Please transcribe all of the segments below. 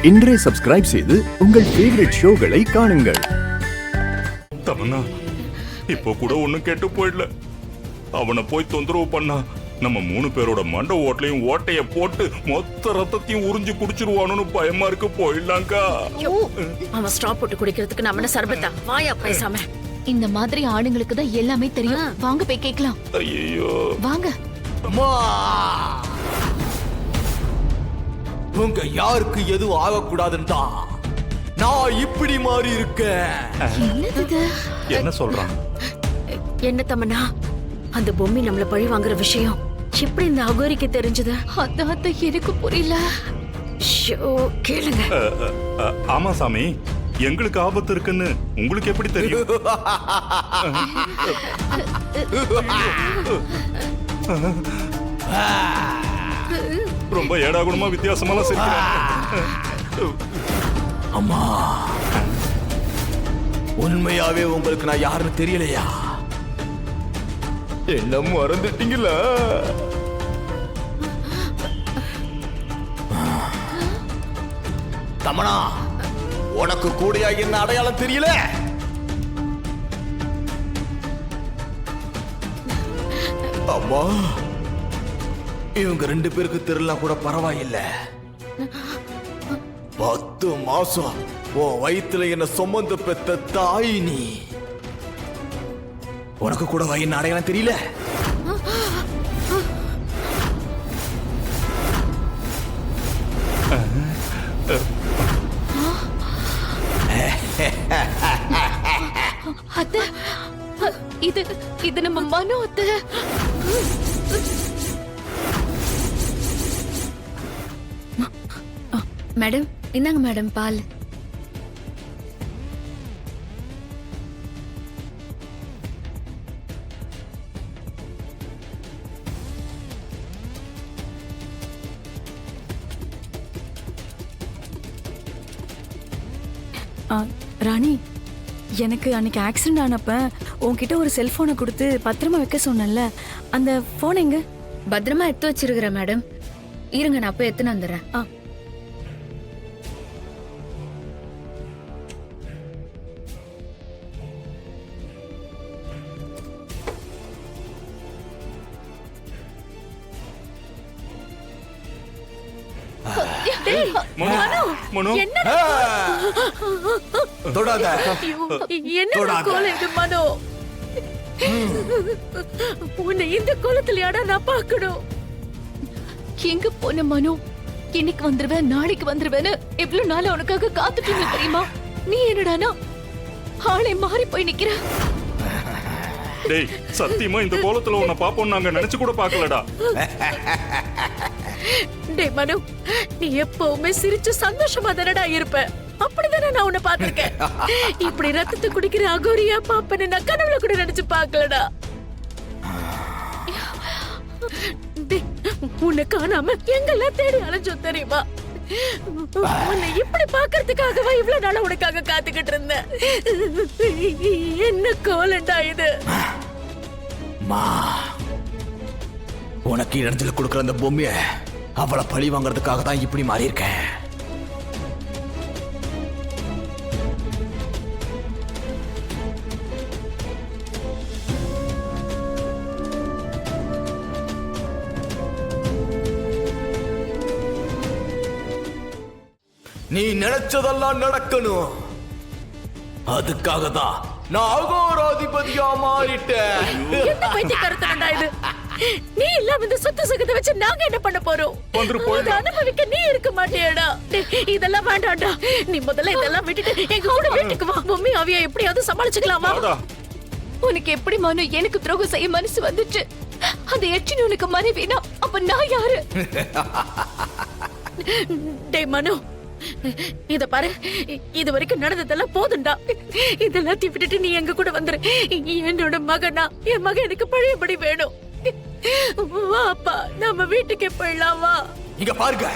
இன்றே சப்ஸ்கிரைப் செய்து உங்கள் ஃபேவரட் ஷோகளை காணுங்கள். தமன்னா இப்போ கூட ஒண்ணும் கெட்டு போயிடல. அவனை போய் தொந்தரவு பண்ணா நம்ம 3 பேரோட மண்ட ஓட்டலையும் ஓட்டைய போட்டு மொத்த ரத்தத்தையும் உறிஞ்சு குடிச்சிருவானு பயமா இருக்கு. போயிடலாங்கா. அவன் ஸ்ட்ரா போட்டு குடிக்கிறதுக்கு நம்ம சர்பத்தா வாயா பேசாம. இந்த மாதிரி ஆளுங்களுக்கு தான் எல்லாமே தெரியும். வாங்க போய் கேக்கலாம். ஐயோ வாங்க. உங்க யாருக்கு எதுவும் ஆகக்கூடாதுன்னு நான் இப்படி மாறி இருக்கேன். என்னது? என்ன சொல்றான்? என்ன தமன்னா, அந்த பொம்மி நம்மள பழி வாங்குற விஷயம் எப்படி இந்த அகோரிக்கு தெரிஞ்சது? அதான் எனக்கு புரியல. ஷோ கேளுங்க. ஆமா சாமி, எங்களுக்கு ஆபத்து இருக்குன்னு உங்களுக்கு எப்படி தெரியும்? ரொம்ப ஏடாகுணமா வித்தியாசமா சிரிக்கிறாங்க. அம்மா, உண்மையாவே உங்களுக்கு நான் யாருன்னு தெரியலையா? என்ன மறந்துட்டீங்களா? தமனா, உனக்கு கூடயா என்ன அடையாளம் தெரியல? அம்மா, இவங்க 2 பேருக்கு தெரியலாம் கூட பரவாயில்லை. 10 மாசம் உன் வயித்துல என்ன சுமந்து பெத்த தாய் நீ. உனக்கு கூட என்ன அடையாளம் தெரியல? அத்தை, இது நம்ம மனோ அத்தை. மேடம், இந்தாங்க மேடம் பால். ராணி, எனக்கு அன்னைக்கு ஆக்சிடென்ட் ஆனப்ப உன்கிட்ட ஒரு செல்போனை கொடுத்து பத்திரமா வைக்க சொன்னேன்ல, அந்த போன் எங்க? பத்திரமா எடுத்து வச்சிருக்கிறேன் மேடம். இருங்க, நான் போய் எடுத்துன்னு வந்துடுறேன். மனோ, தொடாத. என்ன கோலம் இது மனோ? உன்னை இந்த கோலத்திலயாடா நான் பார்க்கணும். எங்க போன மனோ? இன்னைக்கு வந்துருவேன், நாளைக்கு வந்துருவேன்னு எவ்வளவு நாள் உனக்காக காத்துட்டு இருந்தேன் தெரியுமா? நீ என்னடானா ஆளை மாறி போய் நிக்கிற. டேய், சத்தியமா இந்த கோலத்துல உன்னை பாப்போம் நாங்க நினைச்சு கூட பார்க்கலடா. டேய் மனு, நீ எப்பவுமே சிரிச்சு சந்தோஷமா தானடா இருப்ப. அப்படிதானே நான் உன்னை பாத்திருக்கேன். இப்படி ரத்தத்தை குடிக்கிற அகோரியா பாப்பன்னு நான் கனவுல கூட நினைச்சு பார்க்கலடா. உன்னை காணாம எங்கெல்லாம் தேடி அலைஞ்சோம் தெரியுமா? உன்னை இப்படி பாக்குறதுக்காகவா இவ்வளவு நாளா உனக்காக காத்துக்கிட்டு இருந்தேன். என்ன கோலண்டா இது? உனக்கு இடத்துல கொடுக்குற அந்த பொம்மைய அவளை பழி வாங்கறதுக்காக தான் இப்படி மாறி இருக்கேன். நீ நினைச்சதெல்லாம் நடக்கணும். அதுக்காக தான் நான் அகோராதிபதியா மாறிட்டேன். என்ன பைத்தியக்காரத்தனடா இது? நீ இல்லாம இந்த சொத்து சுகத்தை வச்சு நாங்க என்ன பண்ண போறோம்? அதை அனுபவிக்க நீ இருக்க மாட்டியடா. இதெல்லாம் வேண்டாம்டா. நீ முதல்ல இதெல்லாம் விட்டுட்டு எங்க கூட வீட்டுக்கு வா. மம்மி அவியா எப்படியாவது சமாளிச்சுக்கலாமா? உனக்கு எப்படி மனோ எனக்கு துரோகம் செய்ய மனசு வந்துச்சு? அந்த எச்சின் உனக்கு மனைவினா அப்ப நான் யாரு? டேய் மனோ, இத பாரு, இது வரைக்கும் நடந்ததெல்லாம் போதும்டா. இதெல்லாம் விட்டுட்டு நீ எங்க கூட வந்துரு. என்னோட மகனா, என் மகன் எனக்கு பழையபடி வேணும். வா அப்பா, நம்ம வீட்டுக்கு போயிடலாம். வா. இங்க பாருங்க,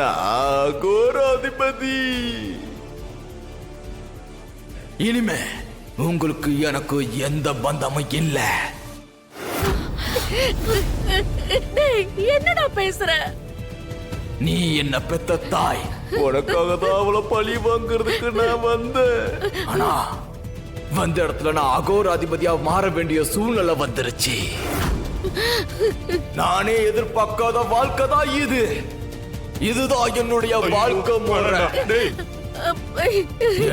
நான் கோராதிபதி. இனிமே உங்களுக்கு எனக்கு எந்த பந்தமும் இல்ல. என்னடா பேசுற? நீ என்ன பெத்த தாய், உனக்காக தான் அவளை பழி வாங்குறதுக்கு நான் வந்தேன். ஆனா வந்த இடத்துல நான் அகோராதிபதியா மாற வேண்டிய சூழ்நிலை வந்துருச்சு. நானே எதிர்பார்க்காத வாழ்க்கை தான் இது. இதுதான் என்னுடைய வாழ்க்கை முறை. டேய்,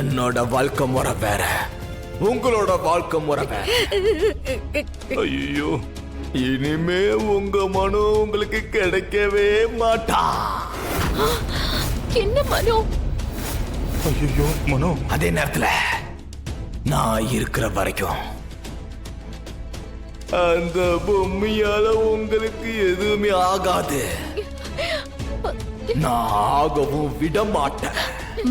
என்னோட வாழ்க்கை முறை வேற, உங்களோட வாழ்க்கை முறை வேற. ஐயோ, இனிமே உங்க மனோ உங்களுக்கு கிடைக்கவே மாட்டா. என்ன மனோ? ஐயோ மனோ, அதே நேரத்துல நான் இருக்கிற வரைக்கும் அந்த பொம்மையால உங்களுக்கு எதுவுமே ஆகாது. நான் ஆகவும் விட மாட்டேன்.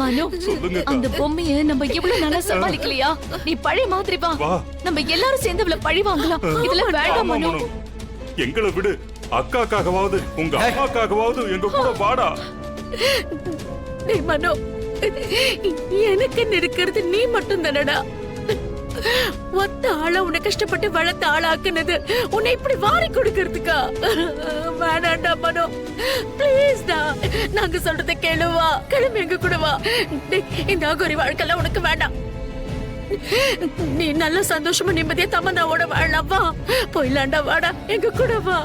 மனோ, சொல்லுங்கக்கா. அந்த பொம்மைய நம்ம எவ்வளவு நாளா சமாளிக்கலையா? நீ பழைய மாதிரி வா. வா. நம்ம எல்லாரும் சேர்ந்து அவளை பழி வாங்கலாம். இதெல்லாம் வேண்டாம் ஆமா மனோ. மனோ, எங்களை விடு. அக்காக்காகவாவது உங்க அம்மாக்காகவாவது எங்க கூட வாடா. டேய் மனோ, எனக்கு இருக்கிறது நீ மட்டும் தானடா. ஒத்த ஆள உன்னை கஷ்டப்பட்டு வளர்த்த ஆளாக்குனது உன்னை இப்படி வாரி கொடுக்கறதுக்கா? வேணாண்டா மனோ, ப்ளீஸ் டா. நாங்க சொல்றதை கேளுவா, கிளம்பி எங்க கூட வா. டேய், இந்த அகோரி வாழ்க்கைலாம் உனக்கு வேண்டாம். நீ நல்ல சந்தோஷமா நிம்மதியா தமன்னாவோட வாழலாம். வா, போயிலாண்டா, வாடா, எங்க கூட வா.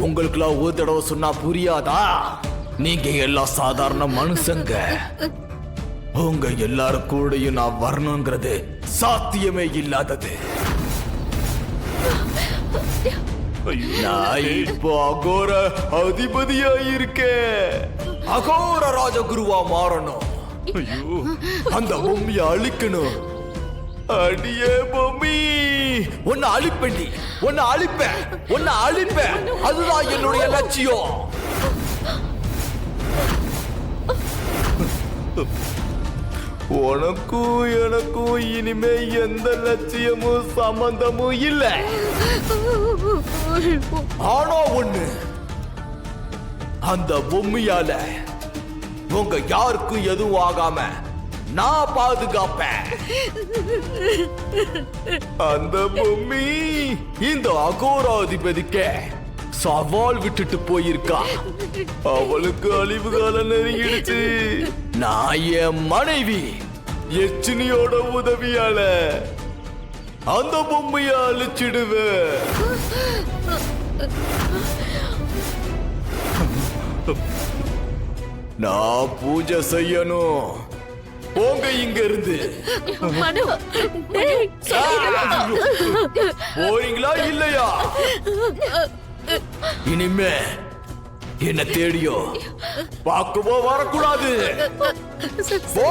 உங்களுக்குலாம் ஒரு தடவை சொன்னா புரியாதா? நீங்க எல்லாம் சாதாரண மனுஷங்க. உங்க எல்லாரும் கூடயும் நான் வரணுங்கிறது சாத்தியமே இல்லாதது. நான் இப்போ அகோர அதிபதியா இருக்கேன். அகோர ராஜகுருவா மாறணும். ஐயோ, அந்த பொம்மையை அழிக்கணும். அடியே பொம்மி, உன்னை அழிப்பேன்டி, உன்னை அழிப்பேன், உன்னை அழிப்பேன். அதுதான் என்னுடைய லட்சியம். உனக்கும் எனக்கும் இனிமே எந்த லட்சியமும் சம்பந்தமும் இல்ல. ஆனா ஒண்ணு, அந்த பொம்மையால உங்க யாருக்கும் எதுவும் ஆகாம நான் பாதுகாப்பேன். அந்த பொம்மி இந்த அகோராதிபதிக்கு சவால் விட்டுட்டு போயிருக்கா. அவளுக்கு அழிவு காலம் நெருங்கிடுச்சு. நான் என் மனைவி எச்சினியோட உதவியால அந்த பொம்மைய அழிச்சிடுவேன். நான் பூஜை செய்யணும். போங்க இங்க இருந்து. மனோ, டேய், போறீங்களா இல்லையா? இனிமே என்ன தேடியோ பார்க்கவோ வரக்கூடாது. போ.